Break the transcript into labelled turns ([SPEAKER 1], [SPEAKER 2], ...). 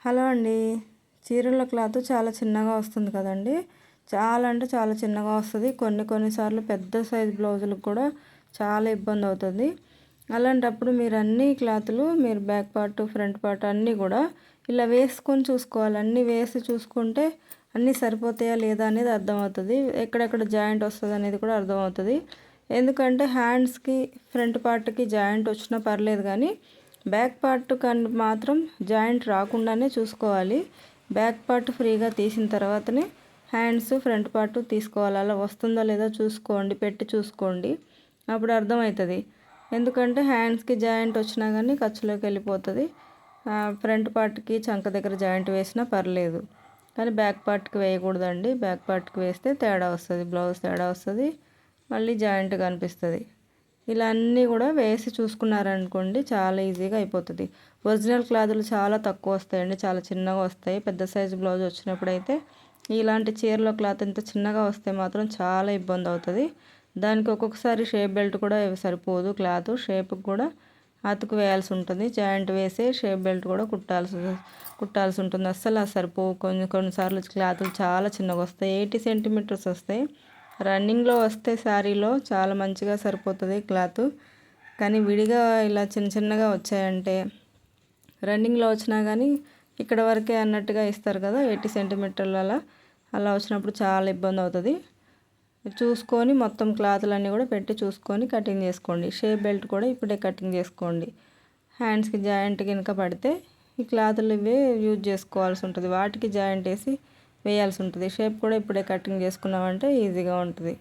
[SPEAKER 1] Hello అండి. చీరల cloth చాలా చిన్నగా వస్తుంది కదండి. చాలా అంటే చాలా చిన్నగా వస్తుంది. కొన్నిసార్లు పెద్ద సైజ్ బ్లౌజులకు కూడా చాలా ఇబ్బంది అవుతుంది. అలాంటప్పుడు మీరు అన్ని క్లాతులు మీరు బ్యాక్ పార్ట్ ఫ్రంట్ పార్ట్ అన్నీ కూడా ఇలా వేసుకొని చూసుకోవాలి. అన్నీ వేసి చూసుకుంటే అన్నీ సరిపోతాయా లేదా అనేది అర్థమవుతుంది. ఎక్కడెక్కడ జాయింట్ వస్తుంది అనేది కూడా అర్థమవుతుంది. ఎందుకంటే హ్యాండ్స్కి ఫ్రంట్ పార్ట్కి జాయింట్ వచ్చినా పర్లేదు, కానీ బ్యాక్ పార్ట్ మాత్రం జాయింట్ రాకుండానే చూసుకోవాలి. బ్యాక్ పార్ట్ ఫ్రీగా తీసిన తర్వాతనే హ్యాండ్స్ ఫ్రంట్ పార్ట్ తీసుకోవాలి. అలా వస్తుందో లేదో చూసుకోండి, పెట్టి చూసుకోండి, అప్పుడు అర్థమవుతుంది. ఎందుకంటే హ్యాండ్స్కి జాయింట్ వచ్చినా కానీ ఖర్చులోకి వెళ్ళిపోతుంది. ఫ్రంట్ పార్ట్కి చంక దగ్గర జాయింట్ వేసినా పర్లేదు, కానీ బ్యాక్ పార్ట్కి వేయకూడదండి. బ్యాక్ పార్ట్కి వేస్తే తేడా వస్తుంది, బ్లౌజ్ తేడా వస్తుంది, మళ్ళీ జాయింట్ కనిపిస్తుంది. ఇలా అన్నీ కూడా వేసి చూసుకున్నారనుకోండి చాలా ఈజీగా అయిపోతుంది. ఒరిజినల్ క్లాతులు చాలా తక్కువ వస్తాయండి, చాలా చిన్నగా వస్తాయి. పెద్ద సైజు బ్లౌజ్ వచ్చినప్పుడు అయితే ఇలాంటి చీరలో క్లాత్ ఇంత చిన్నగా వస్తే మాత్రం చాలా ఇబ్బంది అవుతుంది. దానికి ఒక్కొక్కసారి షేప్ బెల్ట్ కూడా సరిపోదు, క్లాత్ షేప్కి కూడా అతుకు వేయాల్సి ఉంటుంది. జాయింట్ వేసే షేప్ బెల్ట్ కూడా కుట్టాల్సి ఉంటుంది. అస్సలు సరిపోవు. కొన్నిసార్లు క్లాతులు చాలా చిన్నగా వస్తాయి, 80 సెంటీమీటర్స్ వస్తాయి. రన్నింగ్లో వస్తే శారీలో చాలా మంచిగా సరిపోతుంది క్లాత్, కానీ విడిగా ఇలా చిన్నగా వచ్చాయంటే రన్నింగ్లో వచ్చినా కానీ ఇక్కడ వరకే అన్నట్టుగా ఇస్తారు కదా, 80 సెంటీమీటర్లు అలా వచ్చినప్పుడు చాలా ఇబ్బంది అవుతుంది. చూసుకొని మొత్తం క్లాతులన్నీ కూడా పెట్టి చూసుకొని కటింగ్ చేసుకోండి. షేప్ బెల్ట్ కూడా ఇప్పుడే కటింగ్ చేసుకోండి. హ్యాండ్స్కి జాయింట్ కనుక పడితే ఈ క్లాతులు ఇవే యూజ్ చేసుకోవాల్సి ఉంటుంది, వాటికి జాయింట్ వేసి వేయాల్సి ఉంటుంది. షేప్ కూడా ఇప్పుడే కటింగ్ చేసుకున్నామంటే ఈజీగా ఉంటుంది.